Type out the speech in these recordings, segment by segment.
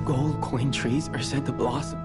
Gold coin trees are said to blossom.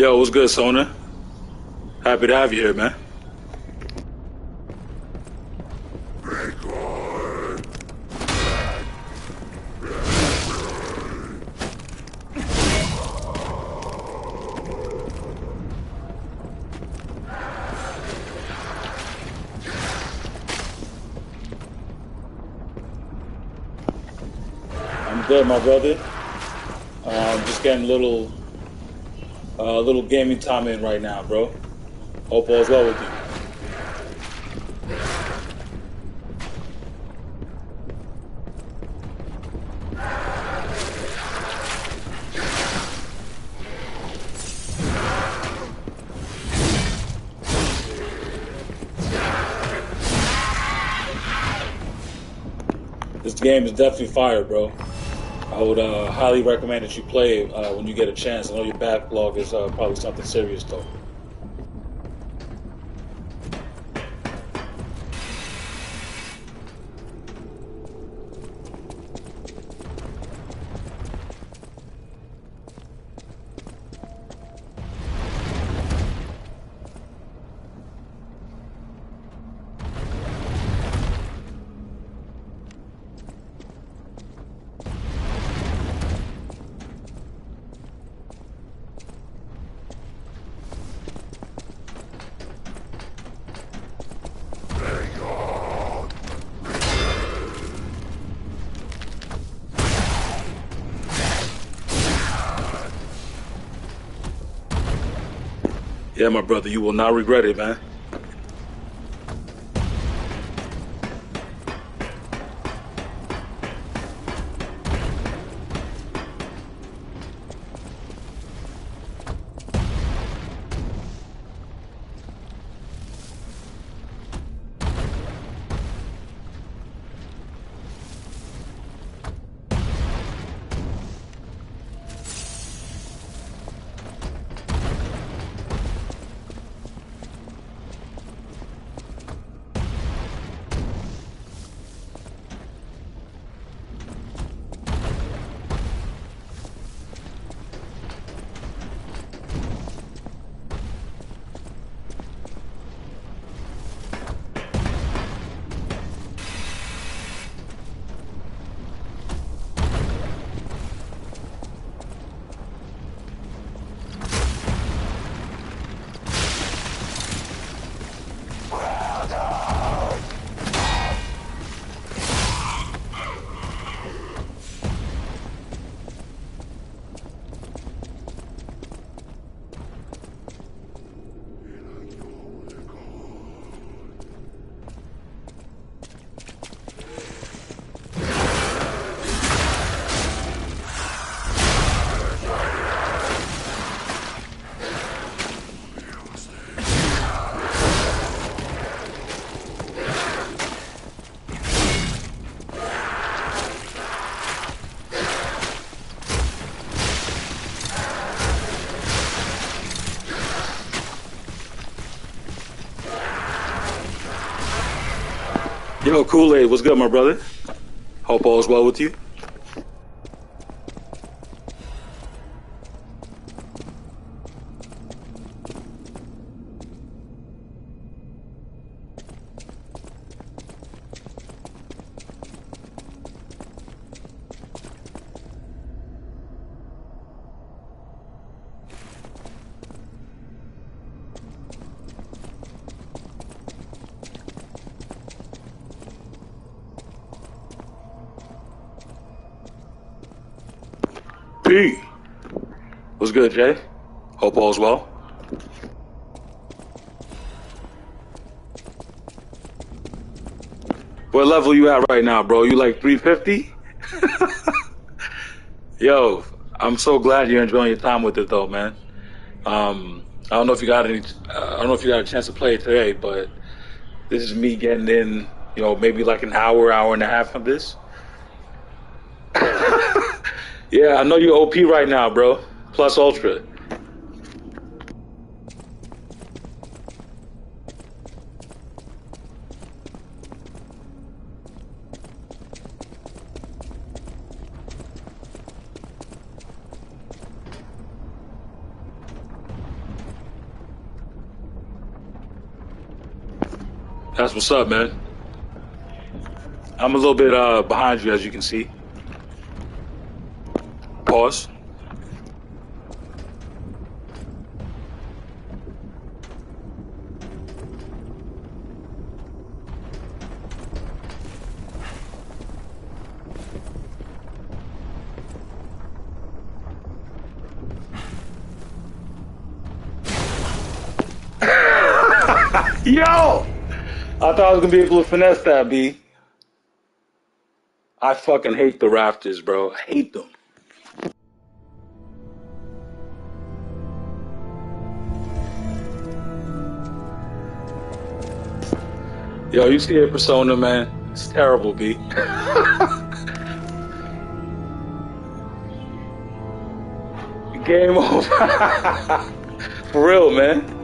Yo, what's good, Sona? Happy to have you here, man. I'm good, my brother. Just getting a little gaming time in right now, bro. Hope all's well with you. This game is definitely fire, bro. I would highly recommend that you play it when you get a chance. I know your backlog is probably something serious, though. Yeah, my brother, you will not regret it, man. Yo, Kool-Aid, what's good, my brother? Hope all's well with you. P. What's good, Jay? Hope all's well. What level you at right now, bro? You like 350? Yo, I'm so glad you're enjoying your time with it, though, man. I don't know if you got any. I don't know if you got a chance to play it today, but this is me getting in. Maybe like an hour and a half of this. Yeah, I know you're OP right now, bro. Plus Ultra. That's what's up, man. I'm a little bit behind you, as you can see. Pause. Yo! I thought I was gonna be able to finesse that, B. I fucking hate the rafters, bro. I hate them. Yo, you see a persona, man? It's terrible, B. Game over. For real, man.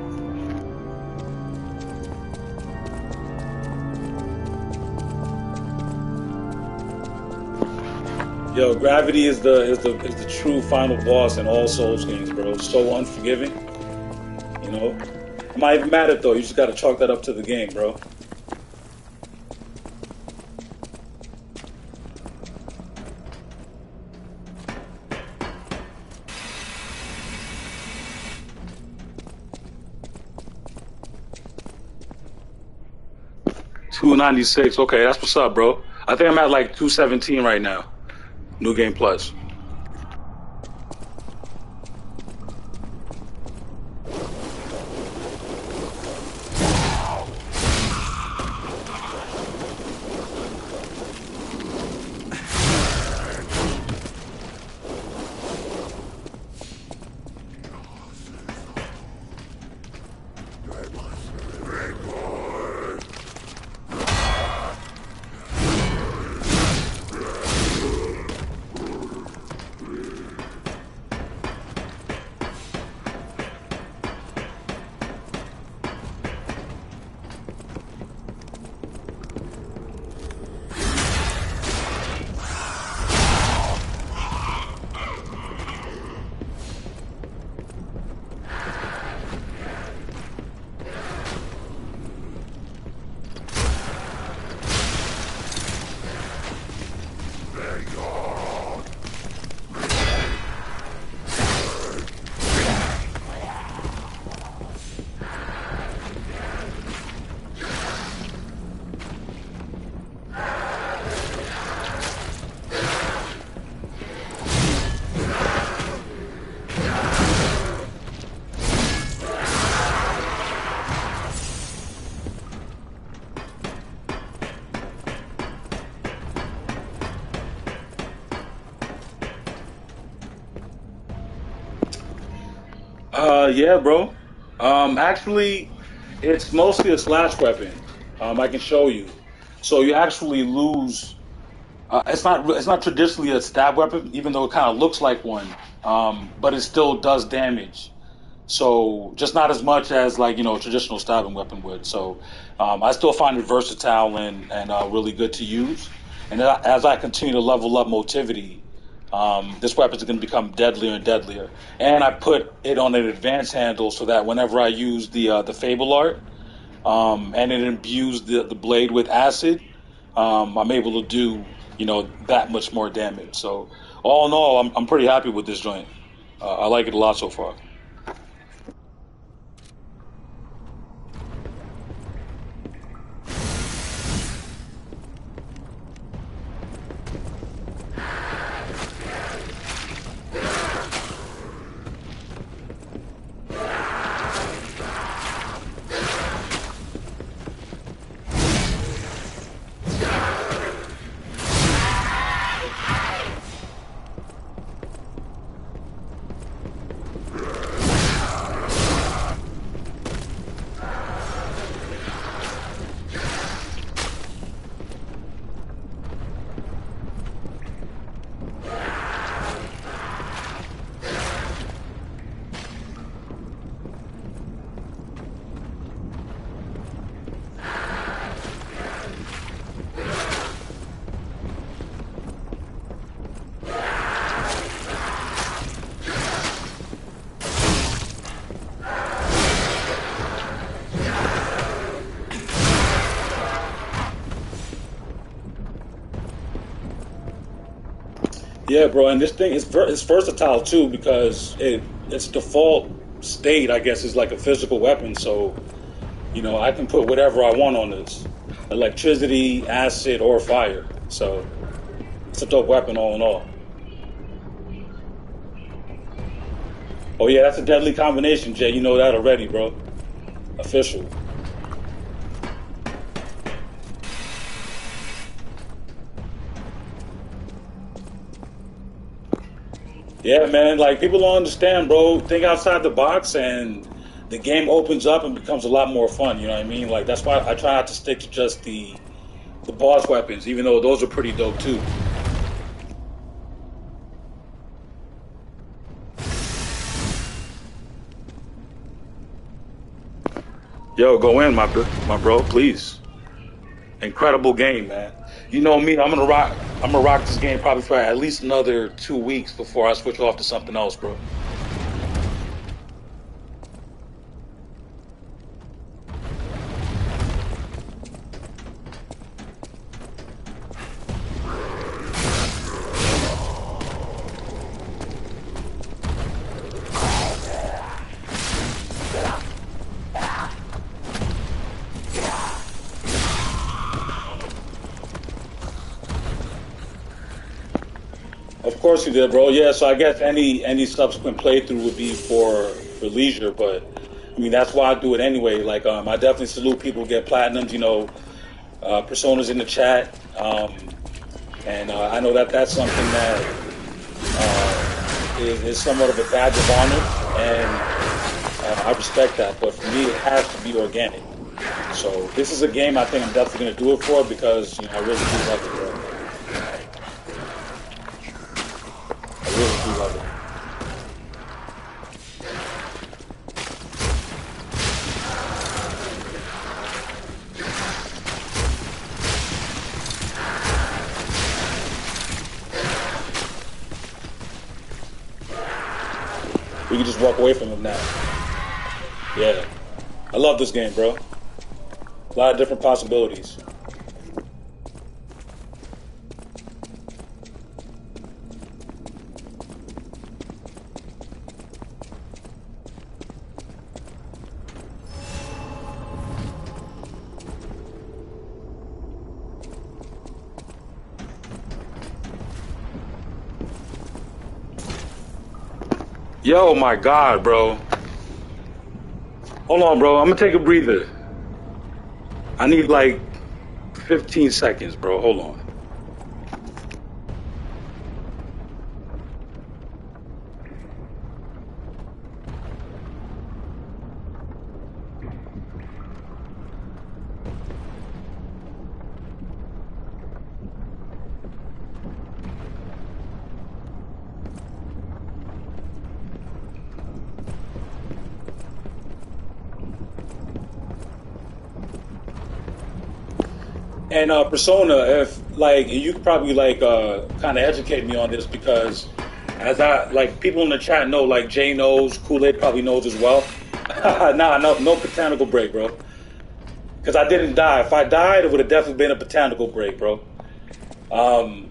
Yo, Gravity is the true final boss in all Souls games, bro. It's so unforgiving. You know? I'm not even mad at it though. You just gotta chalk that up to the game, bro. $296. Okay, that's what's up, bro. I think I'm at like 217 right now. New Game Plus. Yeah, bro. Actually, it's mostly a slash weapon. I can show you. So you actually lose. It's not traditionally a stab weapon, even though it kind of looks like one. But it still does damage. So just not as much as like a traditional stabbing weapon would. So I still find it versatile and really good to use. And as I continue to level up motivity, this weapon is going to become deadlier and deadlier. And I put it on an advanced handle so that whenever I use the Fable art and it imbues the blade with acid, I'm able to do that much more damage. So all in all, I'm pretty happy with this joint. I like it a lot so far. Yeah, bro, and this thing is it's versatile too because its default state, I guess, is like a physical weapon. So I can put whatever I want on this: electricity, acid, or fire. So it's a dope weapon all in all. Oh yeah, that's a deadly combination, Jay. You know that already, bro. Official. Yeah, man. Like people don't understand, bro. Think outside the box, and the game opens up and becomes a lot more fun. You know what I mean? Like that's why I try not to stick to just the boss weapons, even though those are pretty dope too. Yo, go in, my bro, please. Incredible game, man. You know me, I'm gonna rock. I'm gonna rock this game probably for at least another 2 weeks before I switch off to something else, bro. Of course you did, bro. Yeah, so I guess any subsequent playthrough would be for leisure, but I mean that's why I do it anyway. Like I definitely salute people who get platinums. Personas in the chat, and I know that that's something that is somewhat of a badge of honor, and I respect that. But for me, it has to be organic. So this is a game I think I'm definitely going to do it for because I really do love it, bro. I really do love it. We can just walk away from it now. Yeah, I love this game, bro. A lot of different possibilities. Yo, my God, bro. Hold on, bro. I'm gonna take a breather. I need like 15 seconds, bro. Hold on. And Persona, if like you could probably like kind of educate me on this because as I like people in the chat know, like Jay knows, Kool Aid probably knows as well. Nah, no botanical break, bro. Because I didn't die. If I died, it would have definitely been a botanical break, bro. Um,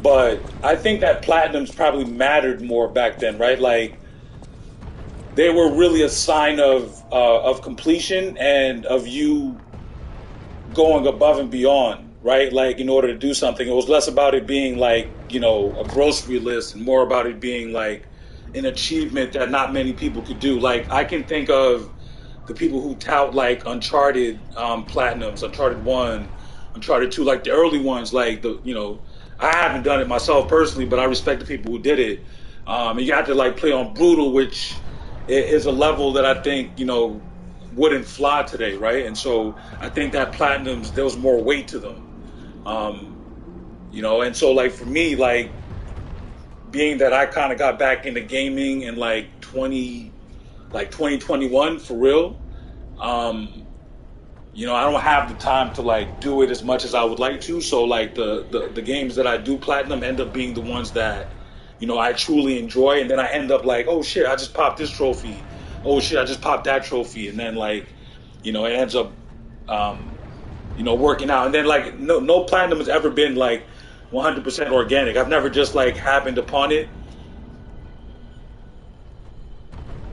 but I think that platinums probably mattered more back then, right? Like they were really a sign of completion and of you going above and beyond, right? Like in order to do something, it was less about it being like a grocery list and more about it being like an achievement that not many people could do. Like I can think of the people who tout like Uncharted platinums, Uncharted One, Uncharted Two, like the early ones. Like I haven't done it myself personally, but I respect the people who did it. And you have to like play on brutal, which is a level that I think wouldn't fly today, right? And so I think that platinums there was more weight to them, and so like for me, like being that I kind of got back into gaming in like 2021 for real. I don't have the time to like do it as much as I would like to. So like the games that I do platinum end up being the ones that I truly enjoy, and then I end up like, oh shit, I just popped this trophy. Oh shit, I just popped that trophy, and then like, it ends up, working out. And then like no platinum has ever been like 100% organic. I've never just like happened upon it.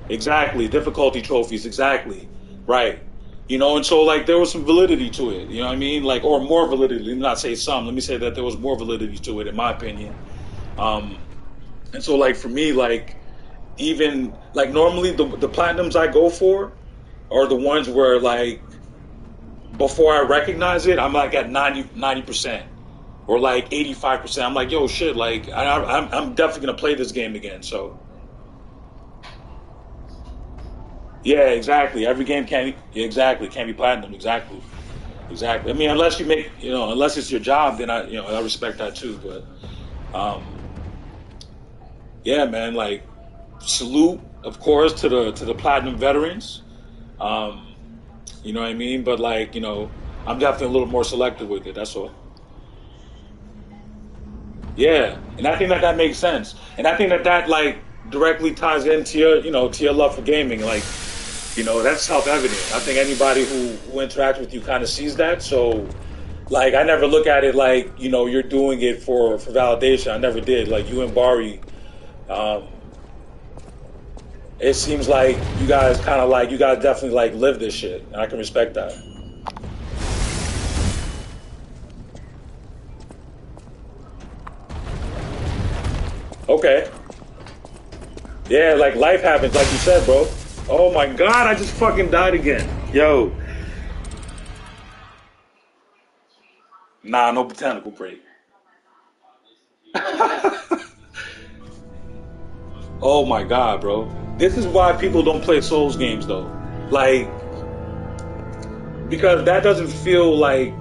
Exactly, difficulty trophies, exactly. Right. You know, and so like there was some validity to it, you know what I mean? Like or more validity, let me not say some, let me say that there was more validity to it in my opinion. Um and so like for me, like even like normally the platinums I go for are the ones where like before I recognize it, I'm like at 90% or like 85%. I'm like, yo, shit, like I'm definitely gonna play this game again. So yeah, exactly. Every game can exactly can be platinum. Exactly, exactly. I mean, unless you make unless it's your job, then I respect that too. But um, yeah, man, like salute, of course, to the platinum veterans. Um, you know what I mean? But like I'm definitely a little more selective with it. That's all. Yeah, and I think that that makes sense, and I think that that like directly ties into your to your love for gaming. Like that's self evident. I think anybody who interacts with you kind of sees that. So like I never look at it like you're doing it for validation. I never did. Like you and Bari, um, it seems like you guys kind of like you guys definitely like live this shit, and I can respect that. Okay, yeah, like life happens, like you said, bro. Oh my god, I just fucking died again. Yo, nah, no botanical break. Oh my god, bro. This is why people don't play Souls games though. Like because that doesn't feel like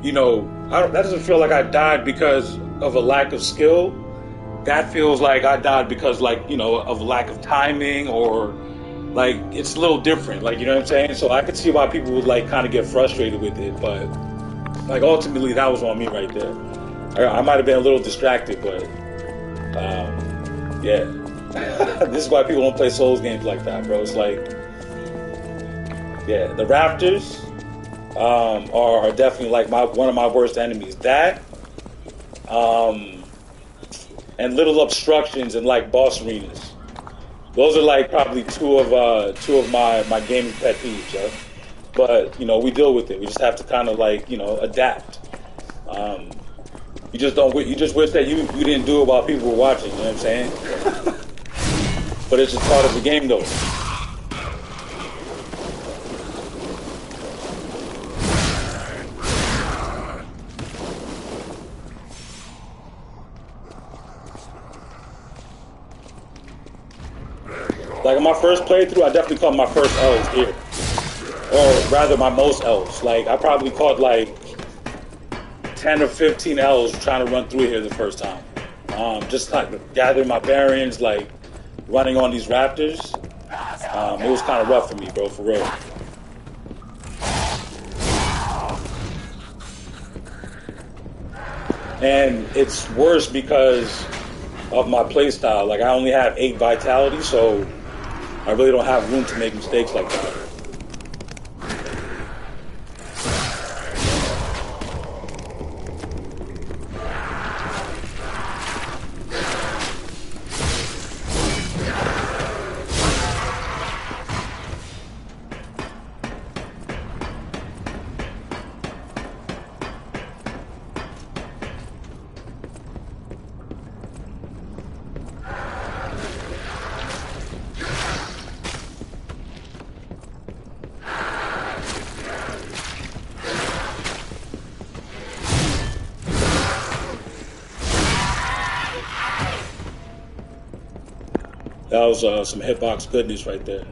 that doesn't feel like I died because of a lack of skill. That feels like I died because like of lack of timing or like it's a little different. Like you know what I'm saying. So I could see why people would like kind of get frustrated with it, but like ultimately that was on me right there. I might have been a little distracted, but yeah. This is why people don't play Souls games like that, bro. It's like yeah, the Raptors are definitely like one of my worst enemies. That um, and little obstructions in like boss arenas. Those are like probably two of my gaming pet peeves, yo. But we deal with it. We just have to kind of like adapt. Um, you just don't. You just wish that you didn't do it while people were watching. You know what I'm saying? But it's just part of the game, though. Like in my first playthrough, I definitely caught my first L's here, or rather, my most L's. Like I probably caught like 10 or 15 L's trying to run through here the first time. Just like gathering my bearings, like running on these raptors. It was kind of rough for me, bro, for real. And it's worse because of my playstyle. Like I only have 8 vitality, so I really don't have room to make mistakes like that. That was some hitbox goodness right there.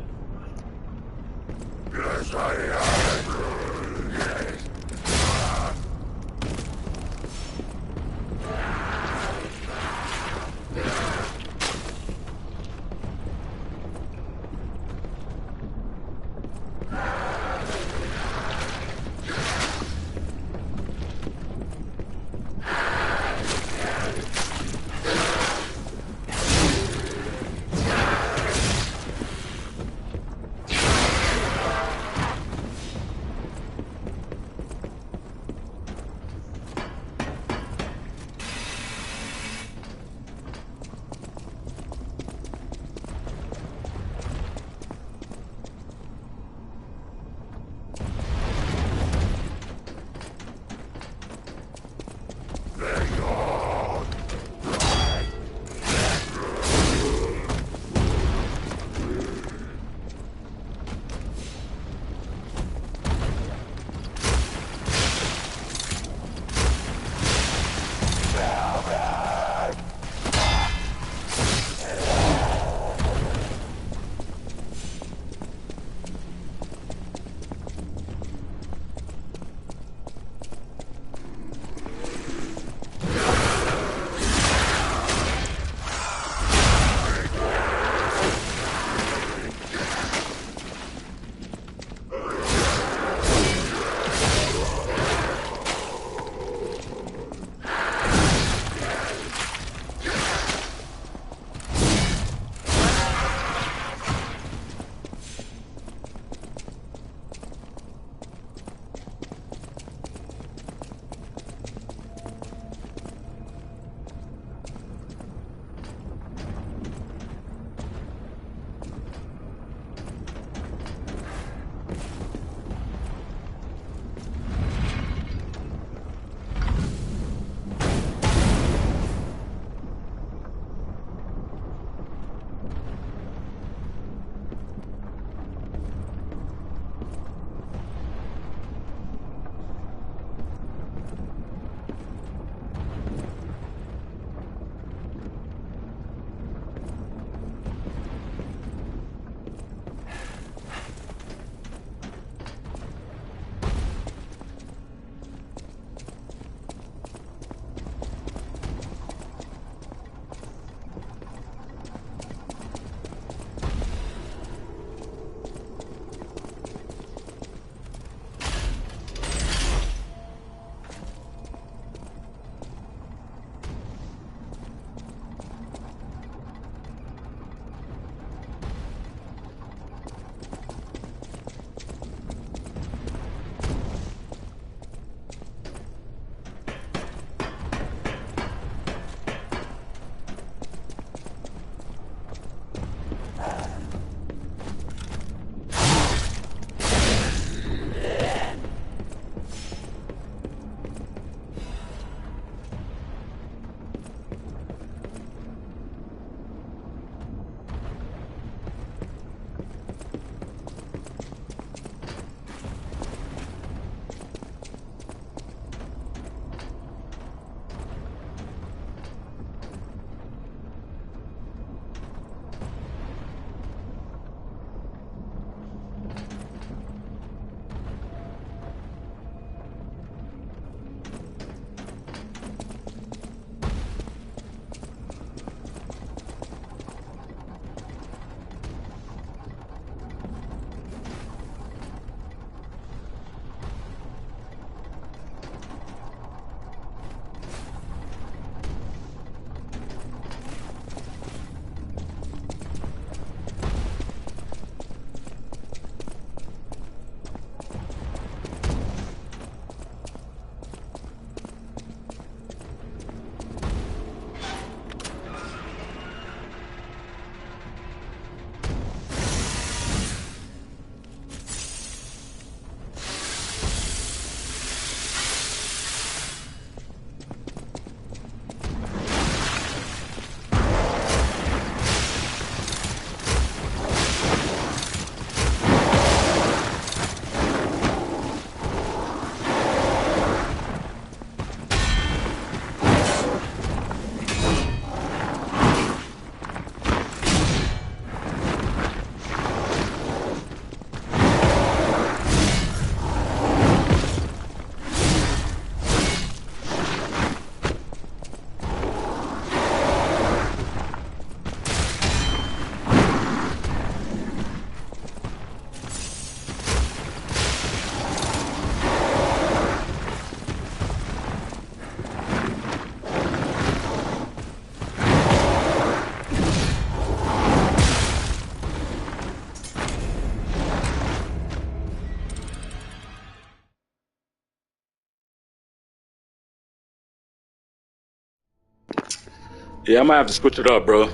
Yeah, I might have to switch it up, bro.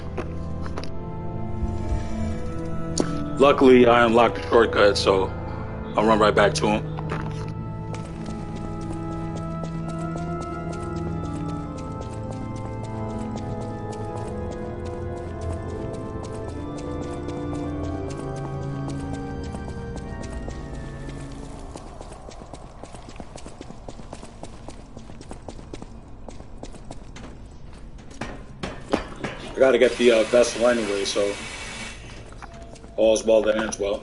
Luckily, I unlocked the shortcut, so I'll run right back to him. I gotta get the vessel anyway, so all's well that ends well.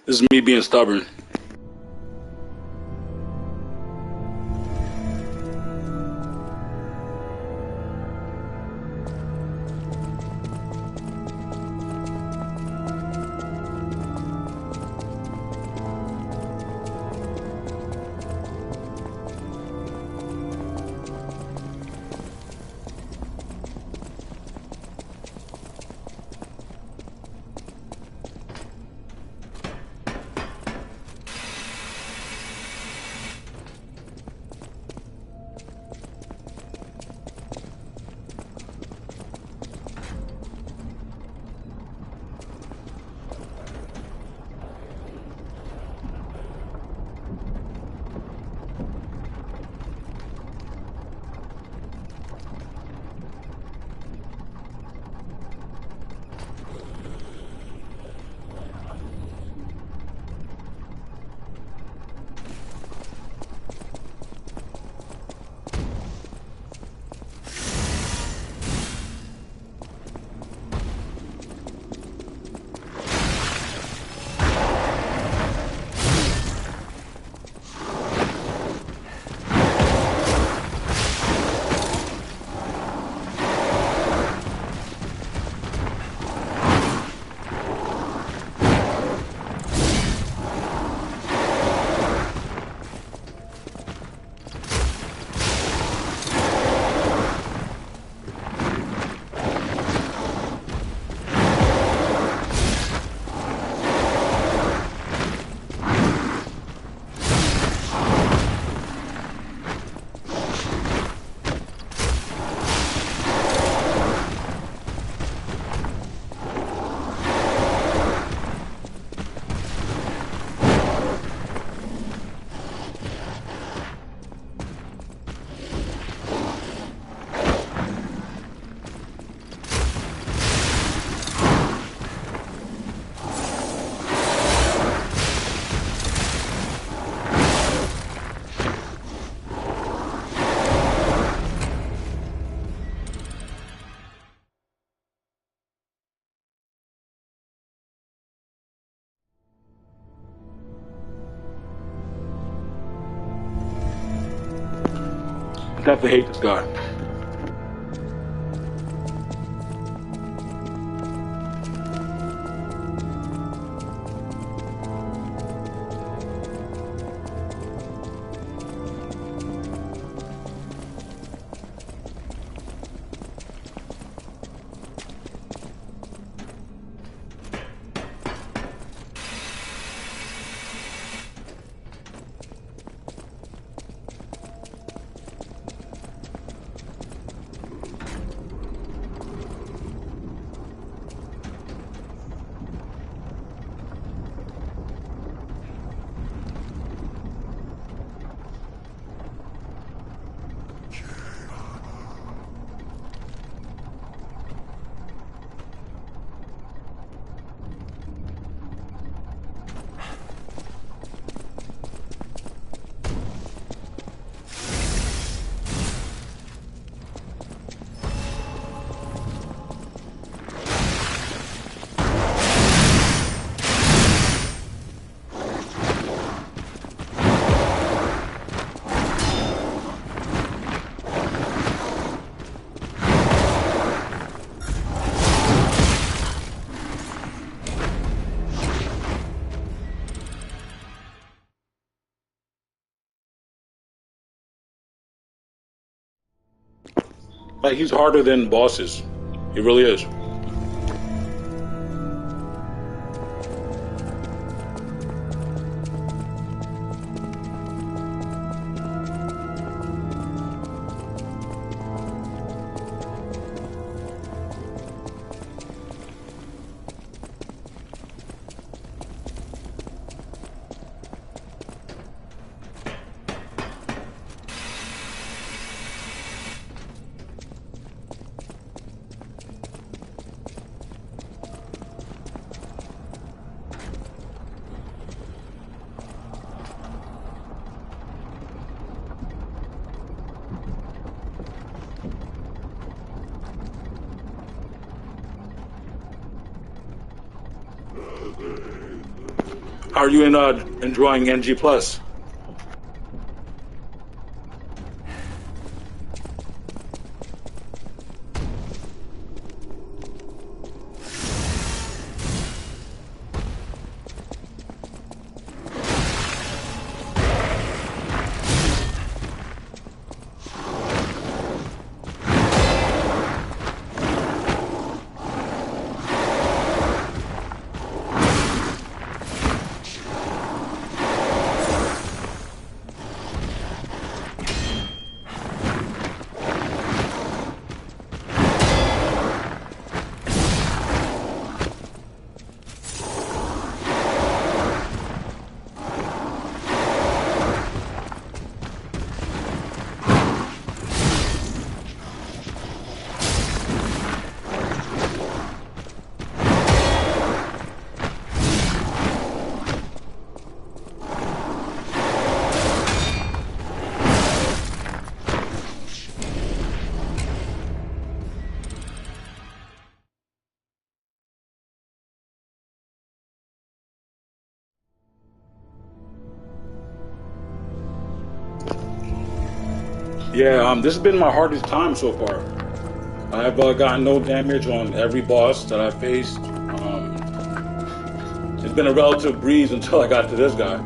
This is me being stubborn. definitely hate this guy. Like, he's harder than bosses. He really is. How are you enjoying NG Plus? Yeah, this has been my hardest time so far. I've gotten no damage on every boss that I've faced. It's been a relative breeze until I got to this guy,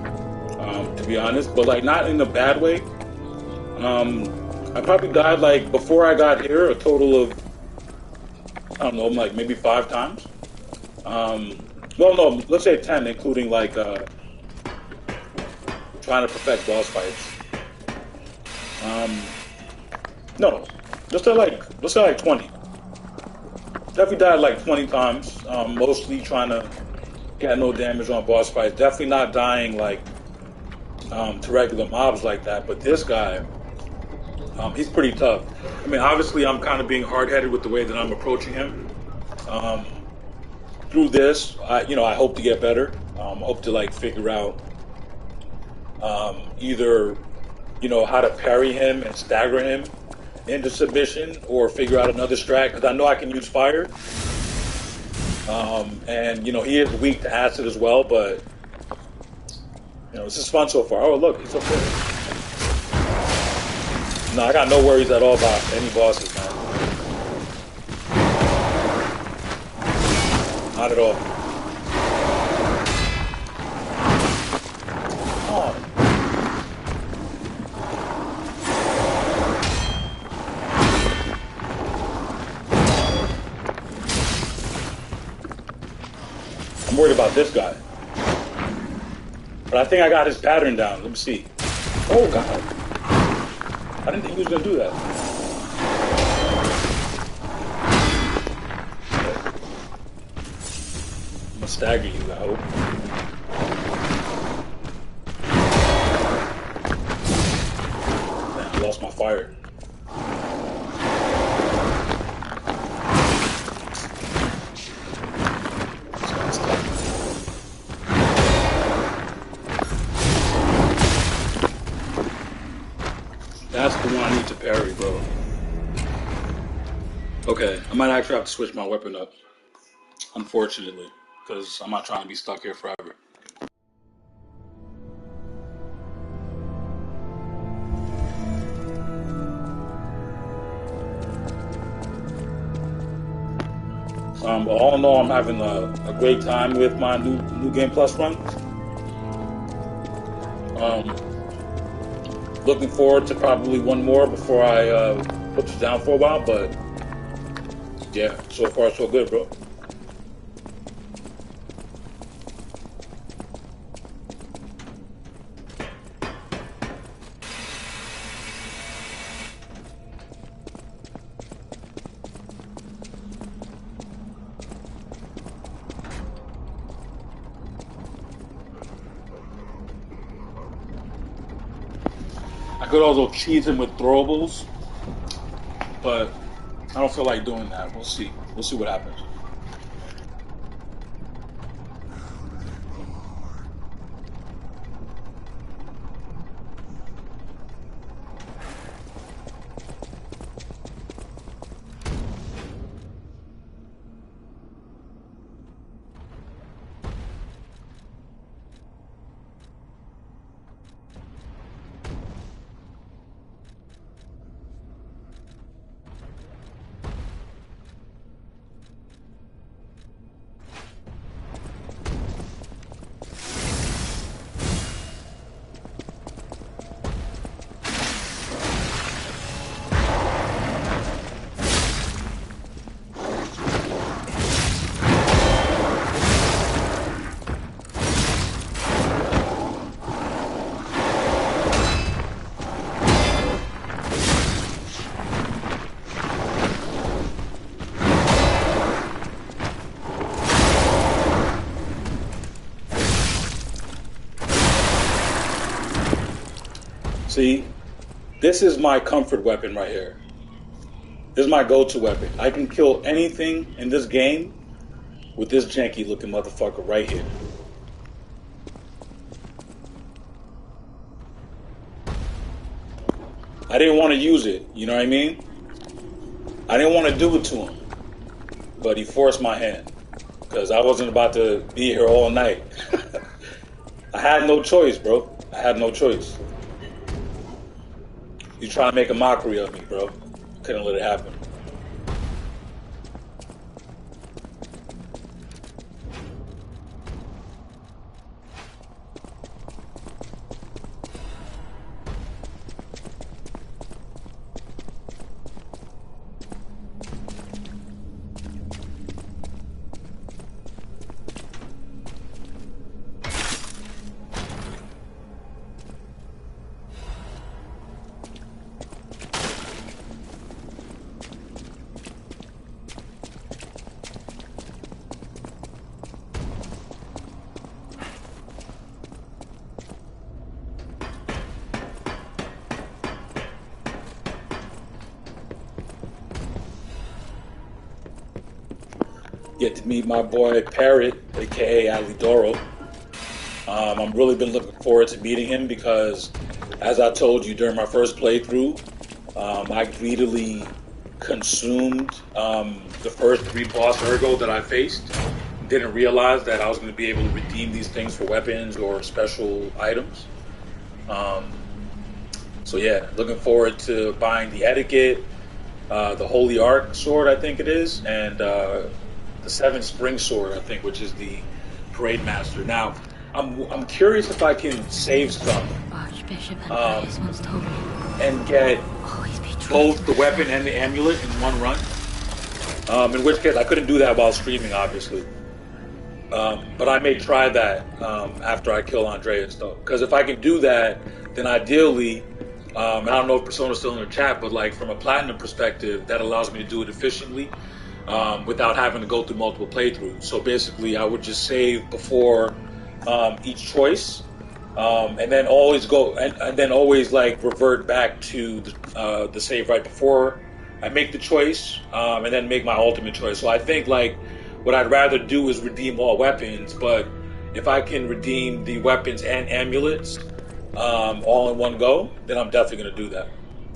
to be honest, but like not in a bad way. I probably died like before I got here a total of, I don't know, like maybe 5 times. Well, no, let's say 10, including like trying to perfect boss fights. No, let's say like 20. Definitely died like 20 times. Mostly trying to get no damage on boss fights. Definitely not dying like to regular mobs like that. But this guy, he's pretty tough. I mean, obviously, I'm kind of being hard-headed with the way that I'm approaching him. Through this, I hope to get better. Hope to like figure out either how to parry him and stagger him into submission, or figure out another strat, because I know I can use fire. And he is weak to acid as well, but this is fun so far. Oh look, he's up there. No, I got no worries at all about any bosses, man. Not at all. Oh. I'm worried about this guy. But I think I got his pattern down. Let me see. Oh, God. I didn't think he was going to do that. I'm going to stagger you, I hope. Man, I lost my fire. That's the one I need to parry, bro. Okay, I might actually have to switch my weapon up. Unfortunately, because I'm not trying to be stuck here forever. But all in all, I'm having a great time with my new Game Plus run. Looking forward to probably one more before I put this down for a while, but yeah, so far so good, bro. I could also cheese him with throwables, but I don't feel like doing that. We'll see. We'll see what happens. See, this is my comfort weapon right here. This is my go-to weapon. I can kill anything in this game with this janky looking motherfucker right here. I didn't want to use it, you know what I mean? I didn't want to do it to him, but he forced my hand because I wasn't about to be here all night. I had no choice, bro. I had no choice. You trying to make a mockery of me, bro. Couldn't let it happen. Get to meet my boy Parrot, aka Alidoro. I'm really been looking forward to meeting him because, as I told you during my first playthrough, I greedily consumed the first 3 boss ergo that I faced. Didn't realize that I was going to be able to redeem these things for weapons or special items. So yeah, looking forward to buying the Etiquette, the Holy Ark sword, I think it is, and the Seven Spring sword, I think, which is the Parade Master. Now, I'm curious if I can save some Archbishop Andreas once told me, and get always be true both to the weapon yourself. and the amulet in one run. In which case, I couldn't do that while streaming, obviously. But I may try that after I kill Andreas, though. Because if I can do that, then ideally, and I don't know if Persona's still in the chat, but like from a platinum perspective, that allows me to do it efficiently without having to go through multiple playthroughs. So basically, I would just save before each choice, and then always go, and then always like revert back to the save right before I make the choice, and then make my ultimate choice. So I think like what I'd rather do is redeem all weapons, but if I can redeem the weapons and amulets all in one go, then I'm definitely going to do that.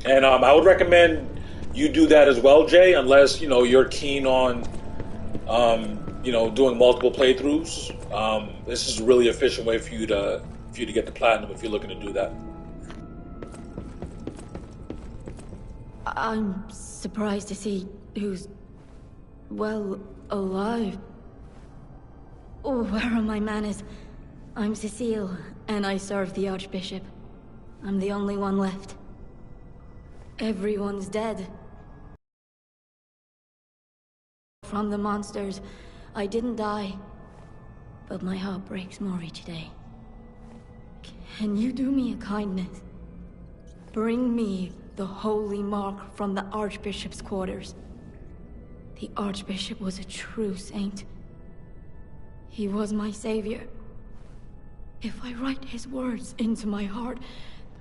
And I would recommend you do that as well, Jay, unless you're keen on doing multiple playthroughs. This is a really efficient way for you to get the platinum if you're looking to do that. I'm surprised to see who's, well, alive. Oh, where are my manners? I'm Cecile, and I serve the Archbishop. I'm the only one left. Everyone's dead. From the monsters, I didn't die. But my heart breaks more each day. Can you do me a kindness? Bring me the holy mark from the Archbishop's quarters. The Archbishop was a true saint. He was my savior. If I write his words into my heart,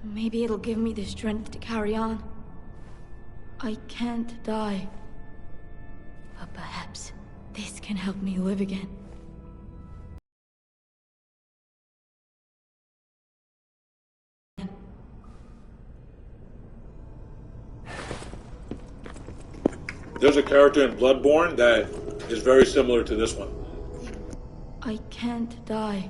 maybe it'll give me the strength to carry on. I can't die. But perhaps this can help me live again. There's a character in Bloodborne that is very similar to this one. I can't die.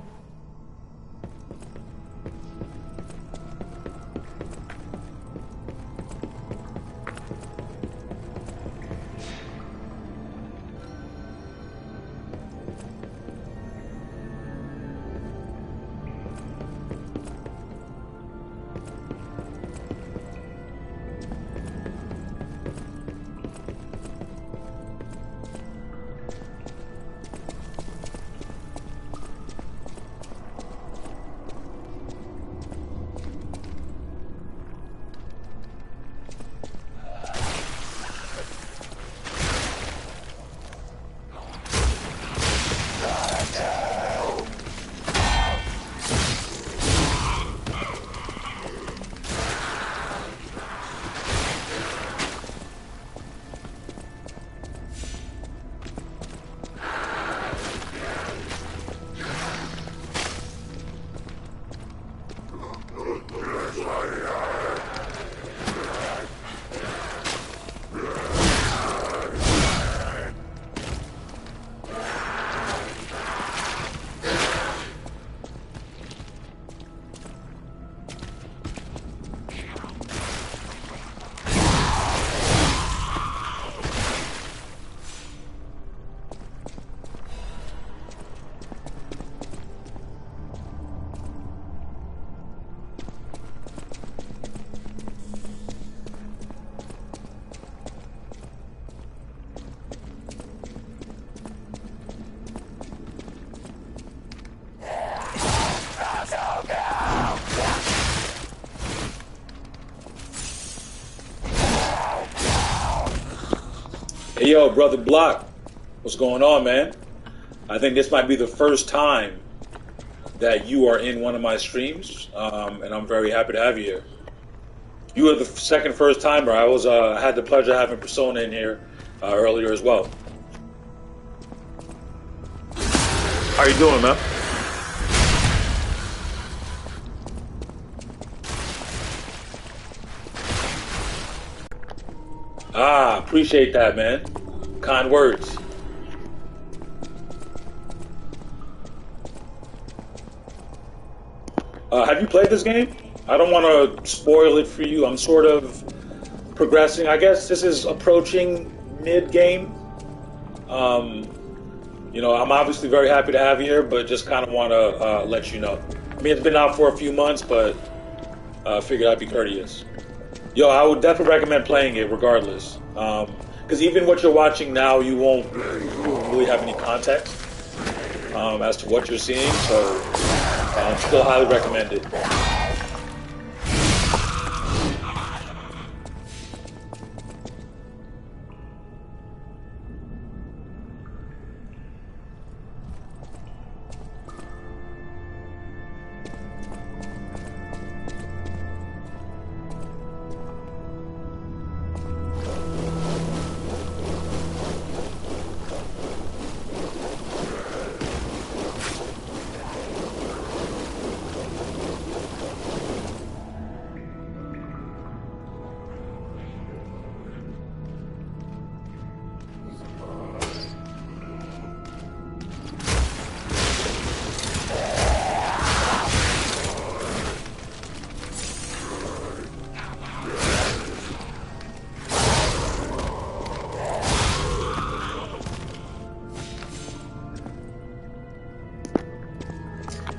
Hey yo, brother Block, what's going on, man? I think this might be the first time that you are in one of my streams, and I'm very happy to have you here. You were the first timer. I had the pleasure of having Persona in here earlier as well. How you doing, man? Appreciate that, man. Kind words. Have you played this game? I don't want to spoil it for you. I'm sort of progressing. I guess this is approaching mid game. Um, I'm obviously very happy to have you here, but just kind of want to let you know. I mean, it's been out for a few months, but figured I'd be courteous. Yo, I would definitely recommend playing it regardless. Because even what you're watching now, you won't really have any context as to what you're seeing. So, still highly recommend it.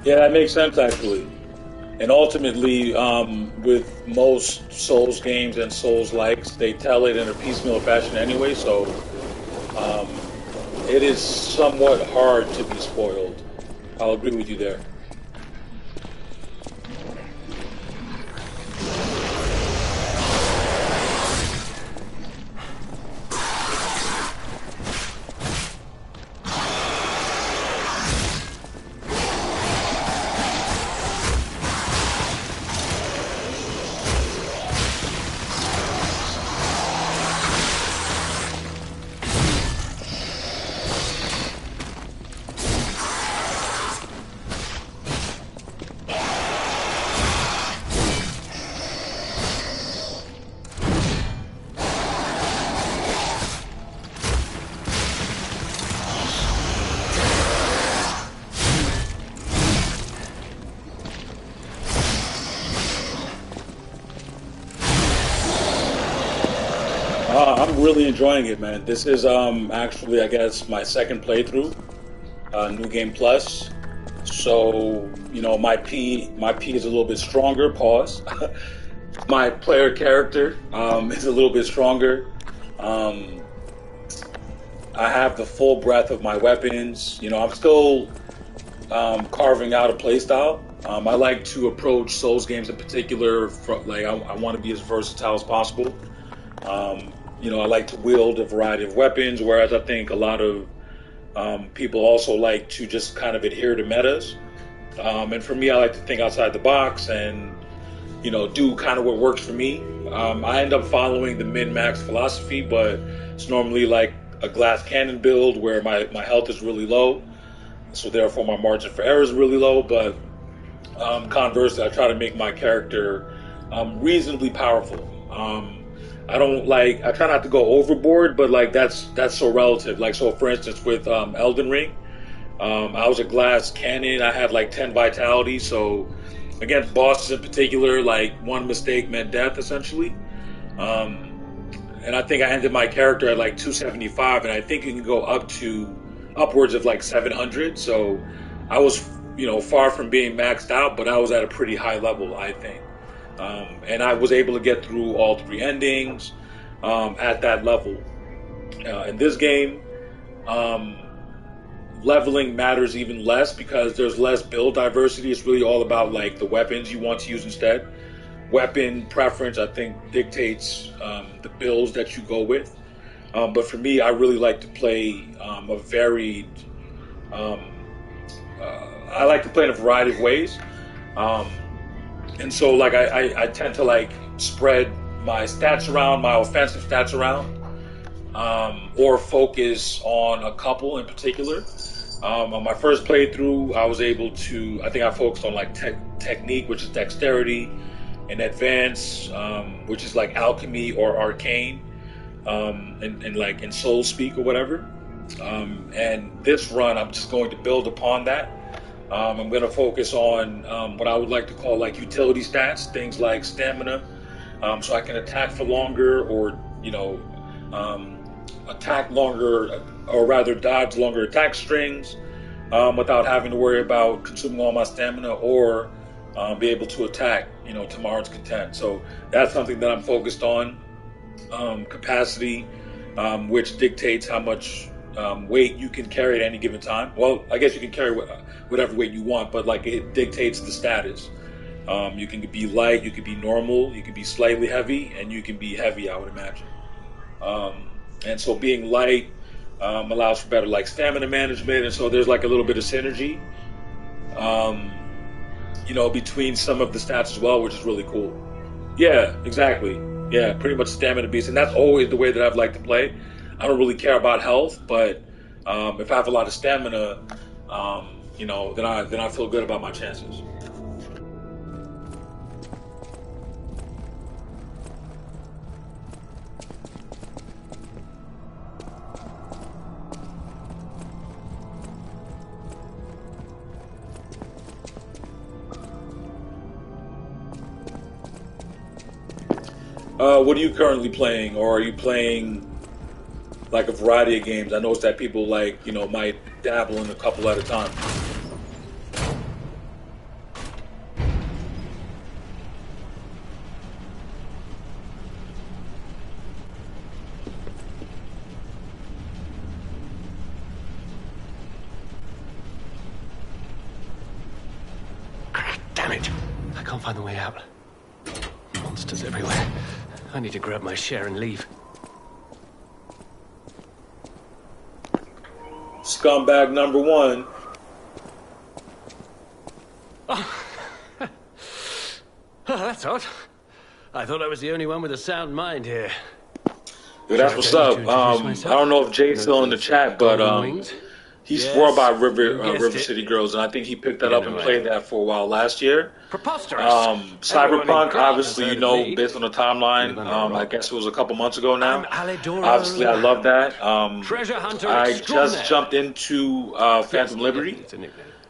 Yeah, that makes sense actually. And ultimately, with most Souls games and Souls likes, they tell it in a piecemeal fashion anyway. So um, it is somewhat hard to be spoiled. I'll agree with you there. I'm really enjoying it, man. This is actually, I guess, my second playthrough, New Game Plus. So my P is a little bit stronger. Pause. My player character is a little bit stronger. Um, I have the full breadth of my weapons. I'm still carving out a playstyle. I like to approach Souls games in particular. I want to be as versatile as possible. I like to wield a variety of weapons, whereas I think a lot of people also like to just kind of adhere to metas. And for me, I like to think outside the box and do kind of what works for me. I end up following the min-max philosophy, but it's normally like a glass cannon build where my health is really low, so therefore my margin for error is really low. But conversely, I try to make my character reasonably powerful. I try not to go overboard, but like that's so relative. Like, so for instance, with Elden Ring, I was a glass cannon. I had like 10 vitality, so against bosses in particular, like one mistake meant death essentially. Um, and I think I ended my character at like 275, and I think you can go upwards of like 700. So I was, far from being maxed out, but I was at a pretty high level, I think. And I was able to get through all three endings at that level. In this game, um, leveling matters even less because there's less build diversity. It's really all about like the weapons you want to use instead. Weapon preference, I think, dictates the builds that you go with. But for me, I really like to play a varied. Um, I like to play in a variety of ways, um, and so like I tend to like spread my stats around, my offensive stats around, or focus on a couple in particular. On my first playthrough, I was able to. I think I focused on like technique, which is dexterity, and advance, which is like alchemy or arcane, and like in soul speak or whatever. And this run, I'm just going to build upon that. I'm going to focus on what I would like to call like utility stats, things like stamina, so I can attack for longer, or um, attack longer, or rather dodge longer attack strings, without having to worry about consuming all my stamina, or be able to attack, to my heart's content. So that's something that I'm focused on. Capacity, which dictates how much weight you can carry at any given time. Well, I guess you can carry whatever weight you want, but like it dictates the status. You can be light, you can be normal, you can be slightly heavy, and you can be heavy, I would imagine. And so being light allows for better like stamina management, and so there's like a little bit of synergy, between some of the stats as well, which is really cool. Yeah, exactly. Yeah, pretty much stamina beast, and that's always the way that I've liked to play. I don't really care about health, but if I have a lot of stamina, then I feel good about my chances. What are you currently playing, or are you playing like a variety of games? I noticed that people might dabble in a couple at a time. Damn it! I can't find the way out. Monsters everywhere. I need to grab my share and leave. Scumbag number one. Oh. Oh, that's odd. I thought I was the only one with a sound mind here. Dude, that's what's up. I don't know if Jay's still in the chat, but he swore about River City Girls, and I think he picked that up and played that for a while last year. Preposterous. Cyberpunk, obviously, based on the timeline, I guess it was a couple months ago now. Alidoro. Obviously, I love that. Treasure hunter I just jumped into Phantom Liberty,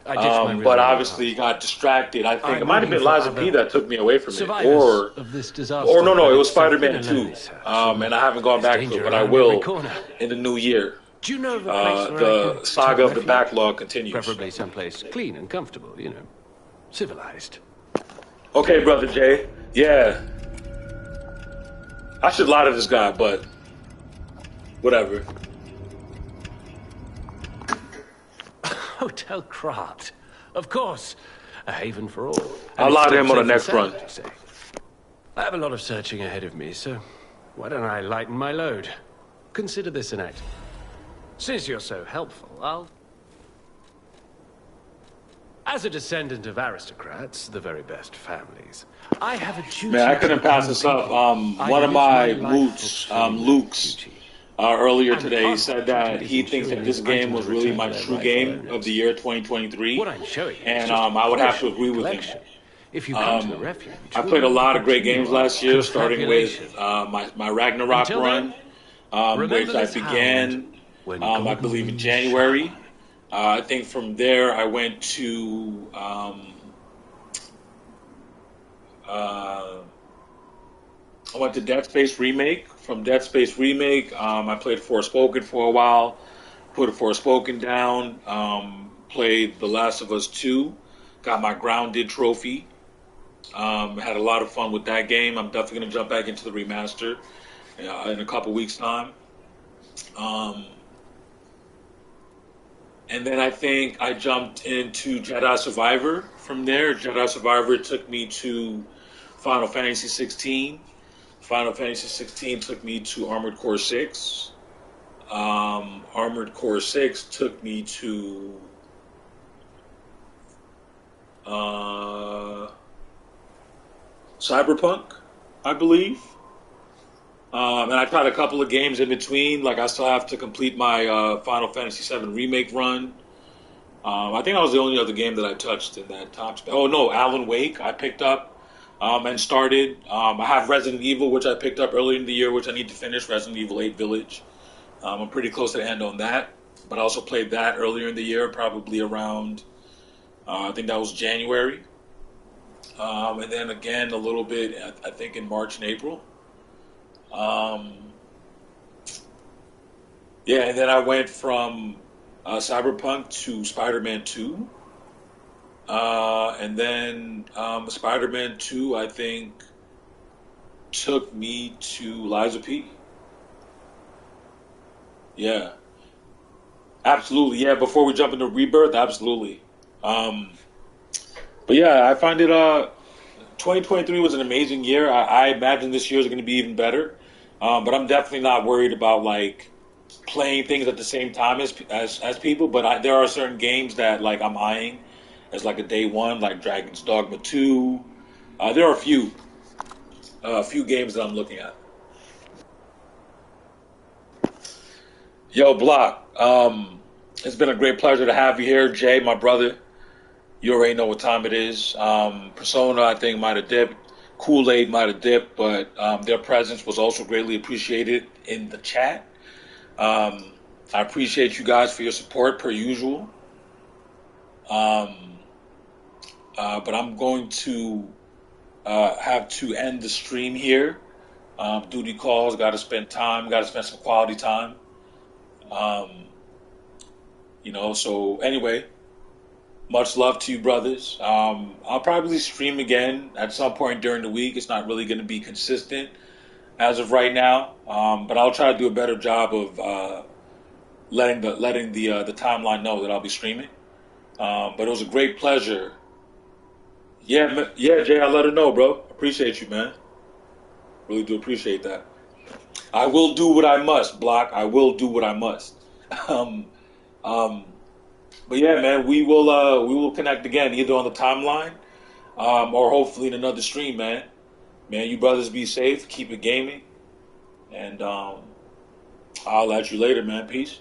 but obviously got distracted. I think it might have been Liza P that took me away from it, or no, it was Spider-Man 2, and I haven't gone back to it, but I will in the new year. Do you know the saga of the backlog continues. Preferably someplace clean and comfortable, civilized. Okay, Brother Jay. Yeah. I should lie to this guy, but whatever. Hotel Craft. Of course. A haven for all. I'll lie to him on the next run. I have a lot of searching ahead of me, so why don't I lighten my load? Consider this an act. Since you're so helpful, As a descendant of aristocrats, the very best families, I have a duty. Man, I couldn't pass this up. One of my moots, Luke's, earlier today said that he thinks that this game was really my true game of the year 2023. What I'm showing, and I would have to agree with him. If you come to the refuge, I played a lot of great games last year, starting with my Ragnarok run, which I began, I believe, in January. I think from there I went to Dead Space Remake. From Dead Space Remake, I played Forspoken for a while, put Forspoken down, played The Last of Us 2, got my Grounded trophy, had a lot of fun with that game. I'm definitely going to jump back into the remaster in a couple weeks' time. And then I think I jumped into Jedi Survivor from there. Jedi Survivor took me to Final Fantasy 16. Final Fantasy 16 took me to Armored Core 6. Armored Core 6 took me to Cyberpunk, I believe. And I tried a couple of games in between. Like, I still have to complete my Final Fantasy VII Remake run. I think that was the only other game that I touched in that top spot. Oh, no, Alan Wake I picked up and started. I have Resident Evil, which I picked up earlier in the year, which I need to finish, Resident Evil 8 Village. I'm pretty close to the end on that. But I also played that earlier in the year, probably around I think that was January. And then again a little bit, I think in March and April. Um, yeah, and then I went from Cyberpunk to Spider-Man 2. And then Spider-Man 2, I think, took me to Liza P. Yeah, absolutely. Yeah, before we jump into Rebirth, absolutely. Um, but yeah, I find it 2023 was an amazing year. I imagine this year is going to be even better. But I'm definitely not worried about like playing things at the same time as people. But there are certain games that like I'm eyeing as like a day one, like Dragon's Dogma 2. There are a few games that I'm looking at. Yo, Block. It's been a great pleasure to have you here, Jay, my brother. You already know what time it is. Persona, I think, might have dipped. Kool Aid might have dipped, but their presence was also greatly appreciated in the chat. Um, I appreciate you guys for your support, per usual. Um, but I'm going to have to end the stream here. Duty calls, got to spend time, got to spend some quality time. Um, so anyway, much love to you, brothers. I'll probably stream again at some point during the week. It's not really going to be consistent as of right now, but I'll try to do a better job of letting the timeline know that I'll be streaming. But it was a great pleasure. Yeah, yeah, Jay, I'll let her know, bro. Appreciate you, man. Really do appreciate that. I will do what I must, Block. I will do what I must. Um, um, but yeah, man, we will connect again either on the timeline or hopefully in another stream, man. Man, you brothers be safe, keep it gaming, and I'll at you later, man. Peace.